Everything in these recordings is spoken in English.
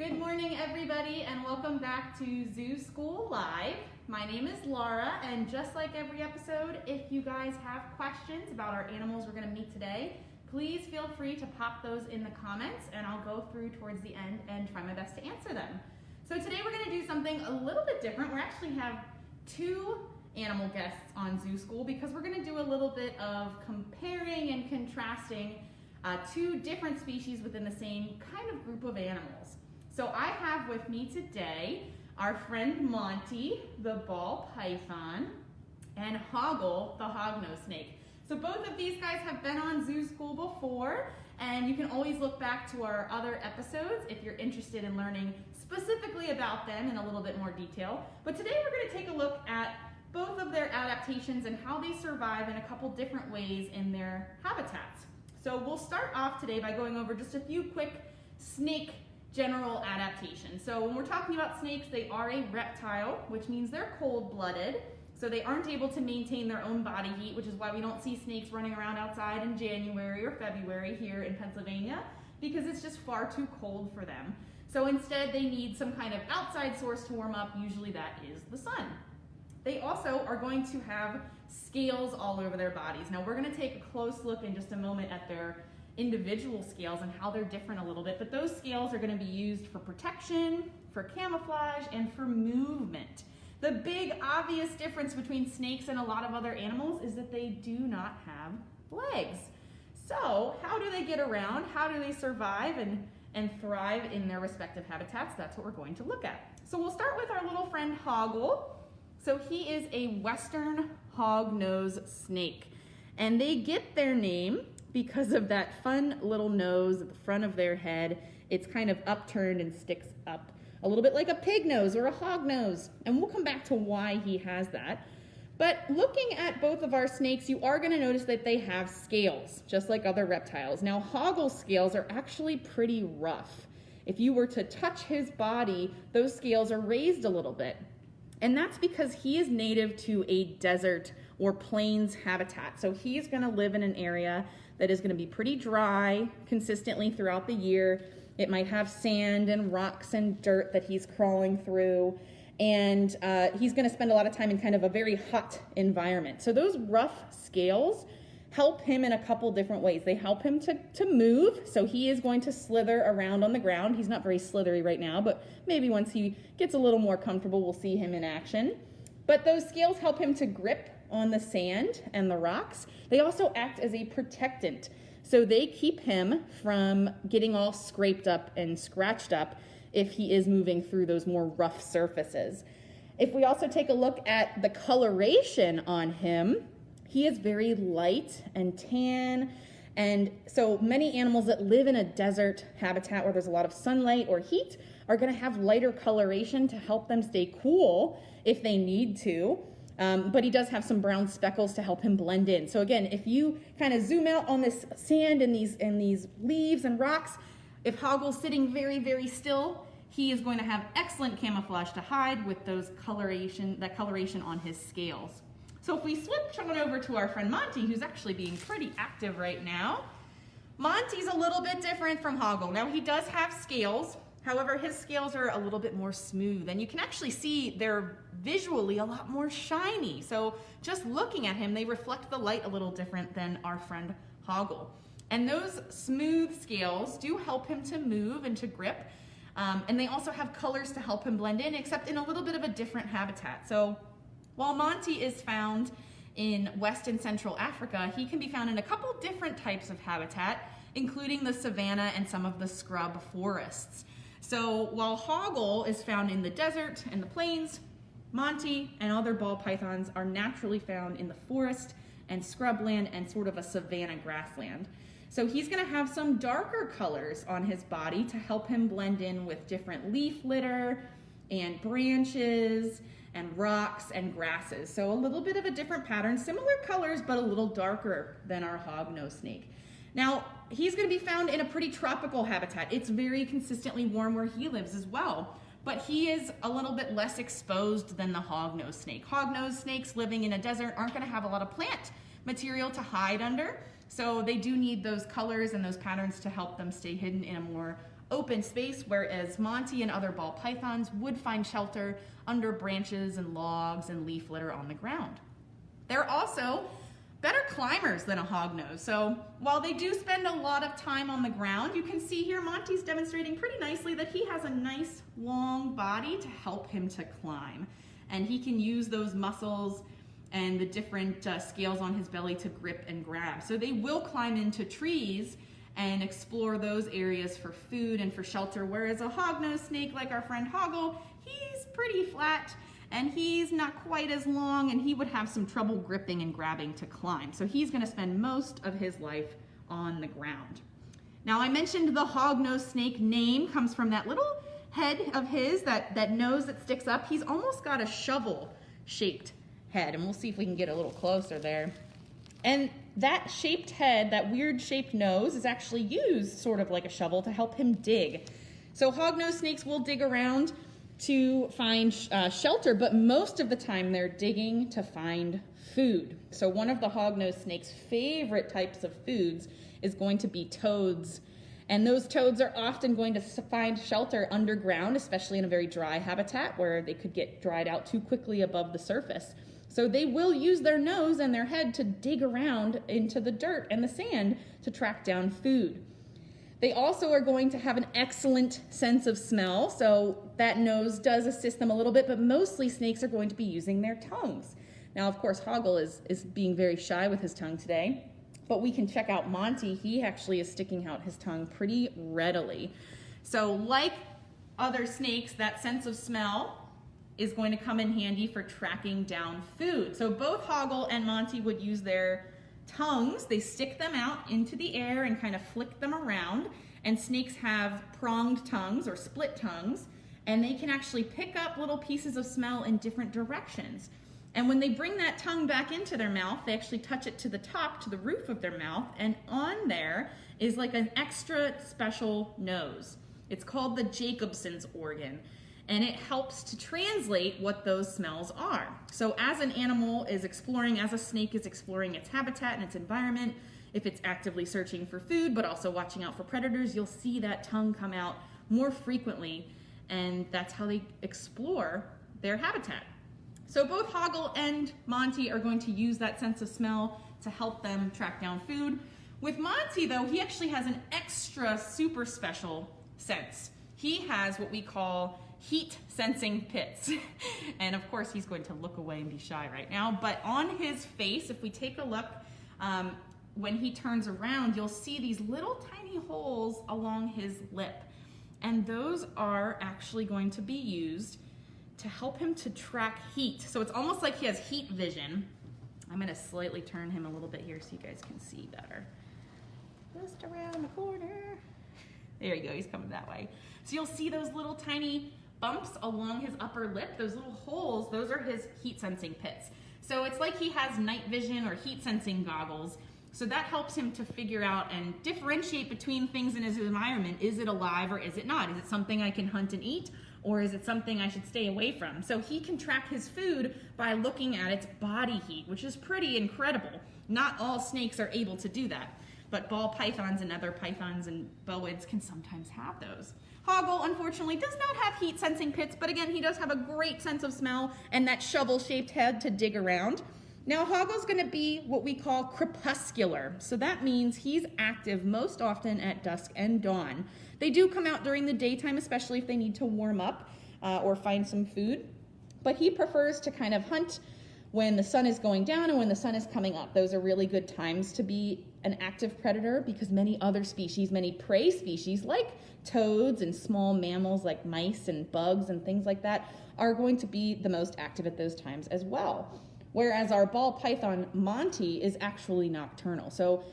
Good morning, everybody, and welcome back to Zoo School Live. My name is Laura, and just like every episode, if you guys have questions about our animals we're going to meet today, please feel free to pop those in the comments, and I'll go through towards the end and try my best to answer them. So today we're going to do something a little bit different. We actually have two animal guests on Zoo School because we're going to do a little bit of comparing and contrasting two different species within the same kind of group of animals. So I have with me today our friend Monty, the ball python, and Hoggle, the hognose snake. So both of these guys have been on Zoo School before, and you can always look back to our other episodes if you're interested in learning specifically about them in a little bit more detail. But today we're going to take a look at both of their adaptations and how they survive in a couple different ways in their habitats. So we'll start off today by going over just a few quick snake general adaptations. So when we're talking about snakes, they are a reptile, which means they're cold-blooded. So they aren't able to maintain their own body heat, which is why we don't see snakes running around outside in January or February here in Pennsylvania, because it's just far too cold for them. So instead they need some kind of outside source to warm up. Usually that is the sun. They also are going to have scales all over their bodies. Now we're going to take a close look in just a moment at their individual scales and how they're different a little bit, but those scales are going to be used for protection, for camouflage, and for movement. The big obvious difference between snakes and a lot of other animals is that they do not have legs. So how do they get around? How do they survive and thrive in their respective habitats? That's what we're going to look at. So we'll start with our little friend Hoggle. So he is a western hognose snake, and they get their name because of that fun little nose at the front of their head. It's kind of upturned and sticks up a little bit like a pig nose or a hog nose, and we'll come back to why he has that. But looking at both of our snakes, you are going to notice that they have scales, just like other reptiles. Now, Hoggle's scales are actually pretty rough. If you were to touch his body, those scales are raised a little bit. And that's because he is native to a desert or plains habitat. So he's going to live in an area that is going to be pretty dry consistently throughout the year. It might have sand and rocks and dirt that he's crawling through. And he's going to spend a lot of time in kind of a very hot environment. So those rough scales help him in a couple different ways. They help him to move. So he is going to slither around on the ground. He's not very slithery right now, but maybe once he gets a little more comfortable, we'll see him in action. But those scales help him to grip on the sand and the rocks. They also act as a protectant. So they keep him from getting all scraped up and scratched up if he is moving through those more rough surfaces. If we also take a look at the coloration on him, he is very light and tan. And so many animals that live in a desert habitat where there's a lot of sunlight or heat are going to have lighter coloration to help them stay cool if they need to. But he does have some brown speckles to help him blend in. So again, if you kind of zoom out on this sand and these leaves and rocks, if Hoggle's sitting very, very still, he is going to have excellent camouflage to hide with that coloration on his scales. So if we switch on over to our friend Monty, who's actually being pretty active right now, Monty's a little bit different from Hoggle. Now he does have scales. However, his scales are a little bit more smooth, and you can actually see they're visually a lot more shiny. So just looking at him, they reflect the light a little different than our friend Hoggle. And those smooth scales do help him to move and to grip. And they also have colors to help him blend in, except in a little bit of a different habitat. So while Monty is found in West and Central Africa, he can be found in a couple different types of habitat, including the savanna and some of the scrub forests. So while Hoggle is found in the desert and the plains, Monty and other ball pythons are naturally found in the forest and scrubland and sort of a savanna grassland. So he's going to have some darker colors on his body to help him blend in with different leaf litter and branches and rocks and grasses. So a little bit of a different pattern, similar colors, but a little darker than our hognose snake. Now, he's going to be found in a pretty tropical habitat. It's very consistently warm where he lives as well, but he is a little bit less exposed than the hognose snake. Hognose snakes living in a desert aren't going to have a lot of plant material to hide under, so they do need those colors and those patterns to help them stay hidden in a more open space, whereas Monty and other ball pythons would find shelter under branches and logs and leaf litter on the ground. They're also better climbers than a hognose. So while they do spend a lot of time on the ground, you can see here Monty's demonstrating pretty nicely that he has a nice long body to help him to climb. And he can use those muscles and the different scales on his belly to grip and grab. So they will climb into trees and explore those areas for food and for shelter, whereas a hognose snake like our friend Hoggle, he's pretty flat and he's not quite as long, and he would have some trouble gripping and grabbing to climb. So he's gonna spend most of his life on the ground. Now I mentioned the hognose snake name comes from that little head of his, that nose that sticks up. He's almost got a shovel-shaped head, and we'll see if we can get a little closer there. And that shaped head, that weird shaped nose, is actually used sort of like a shovel to help him dig. So hognose snakes will dig around to find shelter, but most of the time they're digging to find food. So one of the hognose snake's favorite types of foods is going to be toads. And those toads are often going to find shelter underground, especially in a very dry habitat where they could get dried out too quickly above the surface. So they will use their nose and their head to dig around into the dirt and the sand to track down food. They also are going to have an excellent sense of smell, so that nose does assist them a little bit, but mostly snakes are going to be using their tongues. Now, of course, Hoggle is being very shy with his tongue today, but we can check out Monty. He actually is sticking out his tongue pretty readily. So like other snakes, that sense of smell is going to come in handy for tracking down food. So both Hoggle and Monty would use their tongues. They stick them out into the air and kind of flick them around. And snakes have pronged tongues or split tongues, and they can actually pick up little pieces of smell in different directions. And when they bring that tongue back into their mouth, they actually touch it to the top, to the roof of their mouth, and on there is like an extra special nose. It's called the Jacobson's organ, and it helps to translate what those smells are. So as an animal is exploring, as a snake is exploring its habitat and its environment, if it's actively searching for food, but also watching out for predators, you'll see that tongue come out more frequently, and that's how they explore their habitat. So both Hoggle and Monty are going to use that sense of smell to help them track down food. With Monty, though, he actually has an extra super special sense. He has what we call heat sensing pits. And of course, he's going to look away and be shy right now, but on his face, if we take a look, when he turns around, you'll see these little tiny holes along his lip. And those are actually going to be used to help him to track heat. So it's almost like he has heat vision. I'm gonna slightly turn him a little bit here so you guys can see better. Just around the corner. There you go, he's coming that way. So you'll see those little tiny bumps along his upper lip, those little holes, those are his heat sensing pits. So it's like he has night vision or heat sensing goggles. So that helps him to figure out and differentiate between things in his environment. Is it alive or is it not? Is it something I can hunt and eat, or is it something I should stay away from? So he can track his food by looking at its body heat, which is pretty incredible. Not all snakes are able to do that, but ball pythons and other pythons and boids can sometimes have those. Hoggle, unfortunately, does not have heat sensing pits, but again, he does have a great sense of smell and that shovel-shaped head to dig around. Now, Hoggle's gonna be what we call crepuscular. So that means he's active most often at dusk and dawn. They do come out during the daytime, especially if they need to warm up or find some food. But he prefers to kind of hunt when the sun is going down and when the sun is coming up. Those are really good times to be an active predator because many other species, many prey species like toads and small mammals like mice and bugs and things like that are going to be the most active at those times as well. Whereas our ball python Monty is actually nocturnal. So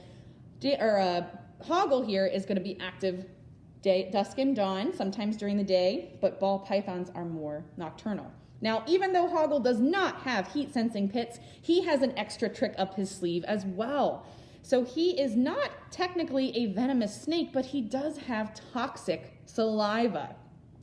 Hoggle here is going to be active dusk and dawn, sometimes during the day, but ball pythons are more nocturnal. Now, even though Hoggle does not have heat sensing pits, he has an extra trick up his sleeve as well. So he is not technically a venomous snake, but he does have toxic saliva.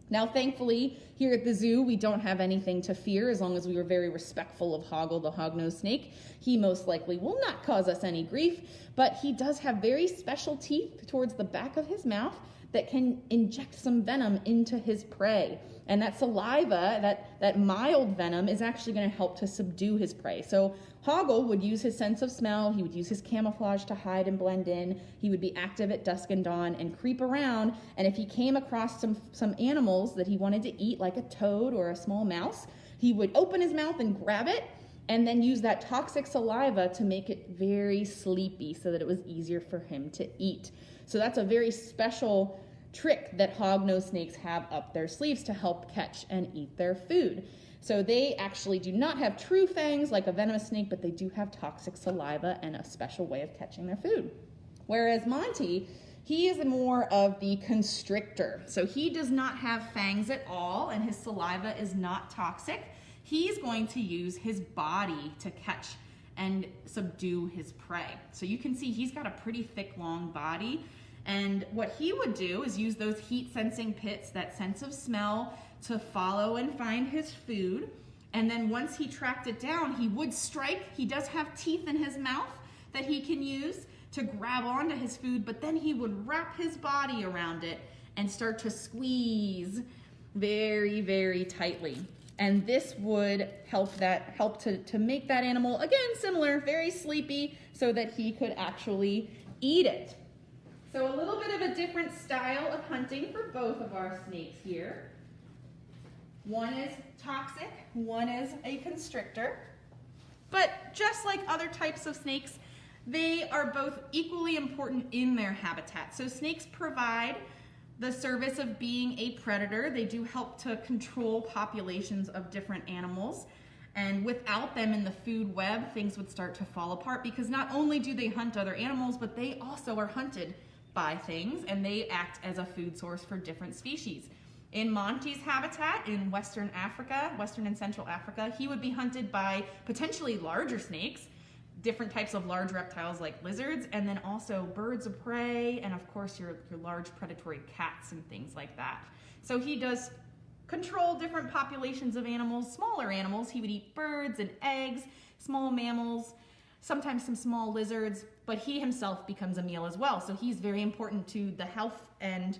Now, thankfully, Here at the zoo, we don't have anything to fear as long as we were very respectful of Hoggle, the hognose snake. He most likely will not cause us any grief, but he does have very special teeth towards the back of his mouth that can inject some venom into his prey. And that saliva, that mild venom, is actually going to help to subdue his prey. So Hoggle would use his sense of smell, he would use his camouflage to hide and blend in, he would be active at dusk and dawn and creep around, and if he came across some animals that he wanted to eat, like a toad or a small mouse, he would open his mouth and grab it, and then use that toxic saliva to make it very sleepy so that it was easier for him to eat. So that's a very special trick that hognose snakes have up their sleeves to help catch and eat their food. So they actually do not have true fangs like a venomous snake, but they do have toxic saliva and a special way of catching their food. Whereas Monty, he is more of the constrictor. So he does not have fangs at all, and his saliva is not toxic. He's going to use his body to catch and subdue his prey. So you can see he's got a pretty thick, long body. And what he would do is use those heat-sensing pits, that sense of smell, to follow and find his food. And then once he tracked it down, he would strike. He does have teeth in his mouth that he can use to grab onto his food, but then he would wrap his body around it and start to squeeze very, very tightly. And this would help to make that animal, again, similar, very sleepy, so that he could actually eat it. So a little bit of a different style of hunting for both of our snakes here. One is toxic, one is a constrictor. But just like other types of snakes, they are both equally important in their habitat. So snakes provide the service of being a predator. They do help to control populations of different animals. And without them in the food web, things would start to fall apart, because not only do they hunt other animals, but they also are hunted by things, and they act as a food source for different species. In Monty's habitat in Western and Central Africa, he would be hunted by potentially larger snakes, different types of large reptiles like lizards, and then also birds of prey, and of course your large predatory cats and things like that. So he does control different populations of animals, smaller animals. He would eat birds and eggs, small mammals, sometimes some small lizards, but he himself becomes a meal as well. So he's very important to the health and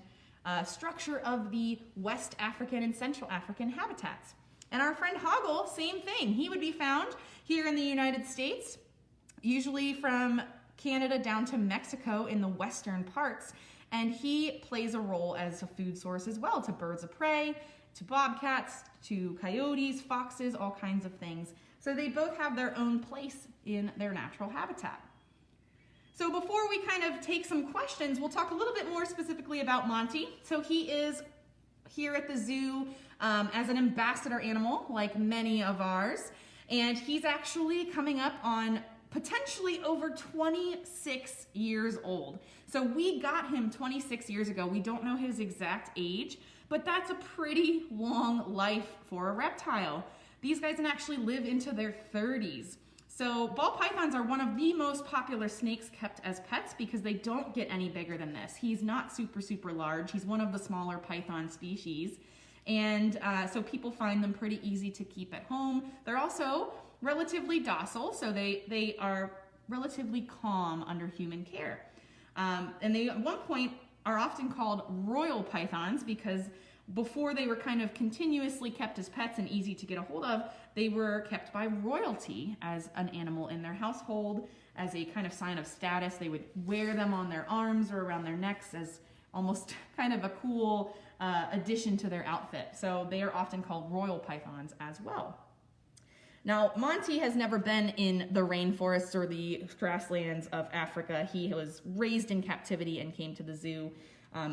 structure of the West African and Central African habitats. And our friend Hoggle, same thing. He would be found here in the United States, usually from Canada down to Mexico in the western parts, and he plays a role as a food source as well to birds of prey, to bobcats, to coyotes, foxes, all kinds of things. So they both have their own place in their natural habitat. So before we kind of take some questions, we'll talk a little bit more specifically about Monty. So he is here at the zoo as an ambassador animal, like many of ours, and he's actually coming up on potentially over 26 years old. So we got him 26 years ago. We don't know his exact age, but that's a pretty long life for a reptile. These guys can actually live into their 30s. So ball pythons are one of the most popular snakes kept as pets because they don't get any bigger than this. He's not super, super large. He's one of the smaller python species. And so people find them pretty easy to keep at home. They're also relatively docile, so they are relatively calm under human care. And they, at one point, are often called royal pythons because before they were kind of continuously kept as pets and easy to get a hold of, they were kept by royalty as an animal in their household, as a kind of sign of status. They would wear them on their arms or around their necks as almost kind of a cool addition to their outfit. So they are often called royal pythons as well. Now, Monty has never been in the rainforests or the grasslands of Africa. He was raised in captivity and came to the zoo,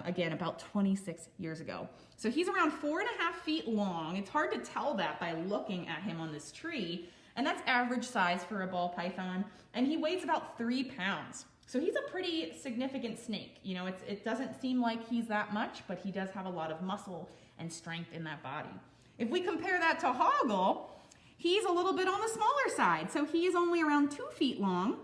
again, about 26 years ago. So he's around 4.5 feet long. It's hard to tell that by looking at him on this tree, and that's average size for a ball python, and he weighs about 3 pounds. So he's a pretty significant snake. You know, it doesn't seem like he's that much, but he does have a lot of muscle and strength in that body. If we compare that to Hoggle, he's a little bit on the smaller side. So he is only around 2 feet long,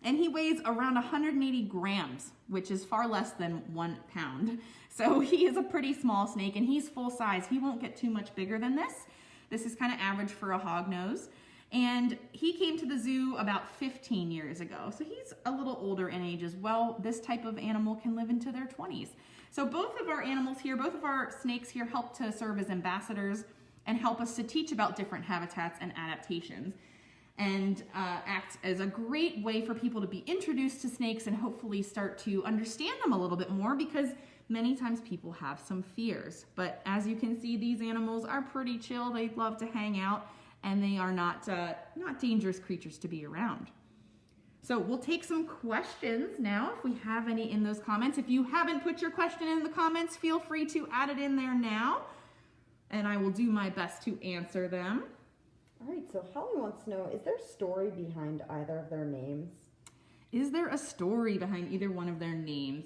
and he weighs around 180 grams, which is far less than 1 pound. So he is a pretty small snake, and he's full size. He won't get too much bigger than this. This is kind of average for a hognose. And he came to the zoo about 15 years ago. So he's a little older in age as well. This type of animal can live into their 20s. So both of our animals here, both of our snakes here help to serve as ambassadors and help us to teach about different habitats and adaptations, and act as a great way for people to be introduced to snakes and hopefully start to understand them a little bit more, because many times people have some fears. But as you can see, these animals are pretty chill. They love to hang out, and they are not dangerous creatures to be around. So we'll take some questions now if we have any in those comments. If you haven't put your question in the comments, feel free to add it in there now, and I will do my best to answer them. All right, so Holly wants to know, is there a story behind either of their names? Is there a story behind either one of their names?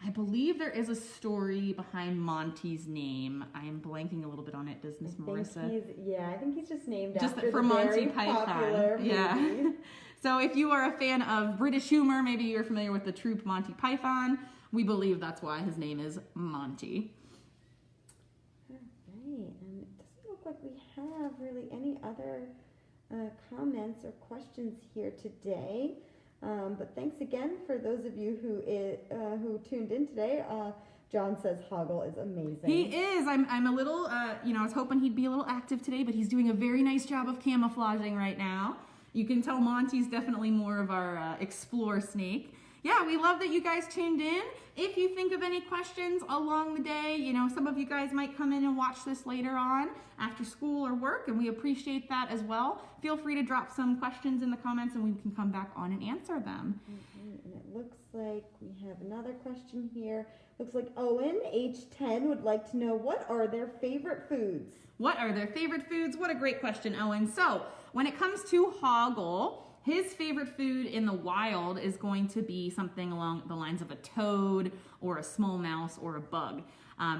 I believe there is a story behind Monty's name. I am blanking a little bit on it. Does Miss Marissa? I think he's just named just after for the Monty very Python. popular movie. Yeah. So if you are a fan of British humor, maybe you're familiar with the troupe Monty Python. We believe that's why his name is Monty. All right, and it doesn't look like we have really any other comments or questions here today. But thanks again for those of you who tuned in today. John says Hoggle is amazing. He is. I'm a little, I was hoping he'd be a little active today, but he's doing a very nice job of camouflaging right now. You can tell Monty's definitely more of our explore snake. Yeah, we love that you guys tuned in. If you think of any questions along the day, some of you guys might come in and watch this later on after school or work, and we appreciate that as well. Feel free to drop some questions in the comments, and we can come back on and answer them. And it looks like we have another question here. Looks like Owen, age 10, would like to know, what are their favorite foods? What are their favorite foods? What a great question, Owen. So when it comes to Hoggle, his favorite food in the wild is going to be something along the lines of a toad or a small mouse or a bug.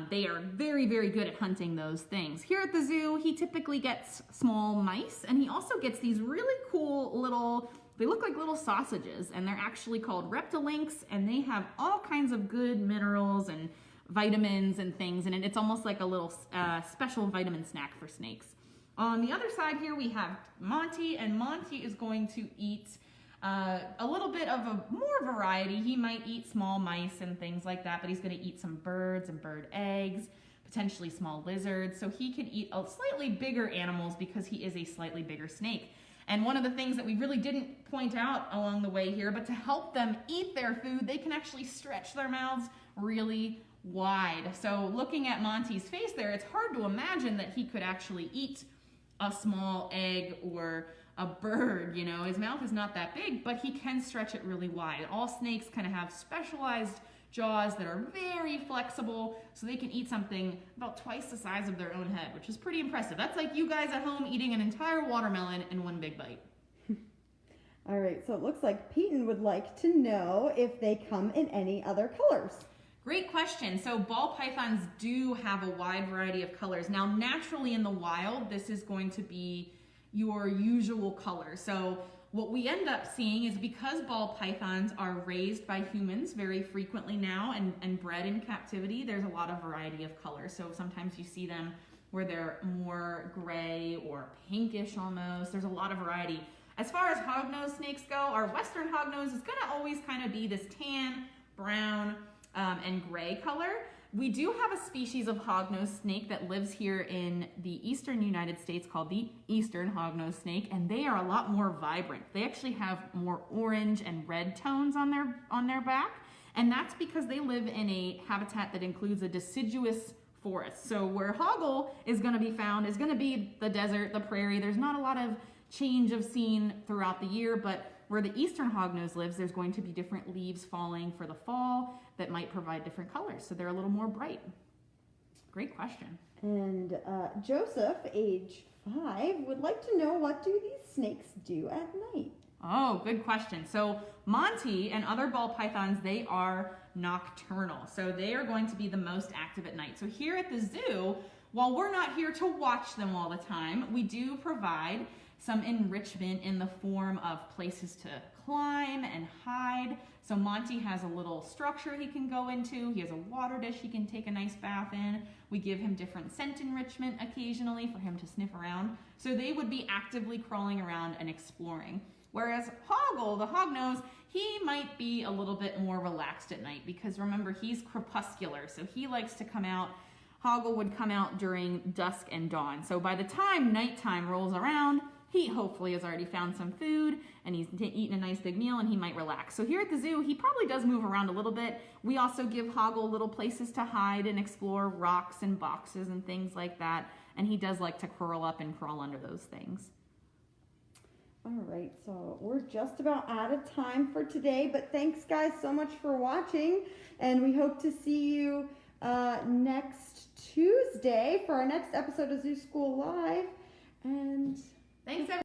They are very, very good at hunting those things. Here at the zoo, he typically gets small mice, and he also gets these really cool little, they look like little sausages, and they're actually called reptilinks, and they have all kinds of good minerals and vitamins and things, and it's almost like a little special vitamin snack for snakes. On the other side here, we have Monty, and Monty is going to eat a little bit of a more variety. He might eat small mice and things like that, but he's going to eat some birds and bird eggs, potentially small lizards. So he could eat slightly bigger animals because he is a slightly bigger snake. And one of the things that we really didn't point out along the way here, but to help them eat their food, they can actually stretch their mouths really wide. So looking at Monty's face there, it's hard to imagine that he could actually eat a small egg or a bird. His mouth is not that big, but he can stretch it really wide. All snakes kind of have specialized jaws that are very flexible, so they can eat something about twice the size of their own head, which is pretty impressive. That's like you guys at home eating an entire watermelon in one big bite. All right, so it looks like Peyton would like to know if they come in any other colors. Great question. So ball pythons do have a wide variety of colors. Now, naturally in the wild, this is going to be your usual color. So what we end up seeing is, because ball pythons are raised by humans very frequently now and bred in captivity, there's a lot of variety of colors. So sometimes you see them where they're more gray or pinkish almost. There's a lot of variety. As far as hognose snakes go, our western hognose is going to always kind of be this tan, brown, and gray color. We do have a species of hognose snake that lives here in the eastern United States called the eastern hognose snake, and they are a lot more vibrant. They actually have more orange and red tones on their back, and that's because they live in a habitat that includes a deciduous forest. So where Hoggle is going to be found is going to be the desert, the prairie. There's not a lot of change of scene throughout the year, but where the eastern hognose lives, there's going to be different leaves falling for the fall that might provide different colors, so they're a little more bright. Great question. And Joseph, age 5, would like to know, what do these snakes do at night? Oh, good question. So Monty and other ball pythons, they are nocturnal, so they are going to be the most active at night. So here at the zoo, while we're not here to watch them all the time, we do provide some enrichment in the form of places to climb and hide. So Monty has a little structure he can go into. He has a water dish he can take a nice bath in. We give him different scent enrichment occasionally for him to sniff around. So they would be actively crawling around and exploring. Whereas Hoggle, the hognose, he might be a little bit more relaxed at night because remember, he's crepuscular, so he likes to come out. Hoggle would come out during dusk and dawn. So by the time nighttime rolls around, he hopefully has already found some food and he's eaten a nice big meal and he might relax. So here at the zoo, he probably does move around a little bit. We also give Hoggle little places to hide and explore rocks and boxes and things like that. And he does like to curl up and crawl under those things. All right, so we're just about out of time for today, but thanks guys so much for watching, and we hope to see you next Tuesday for our next episode of Zoo School Live. And thanks everyone.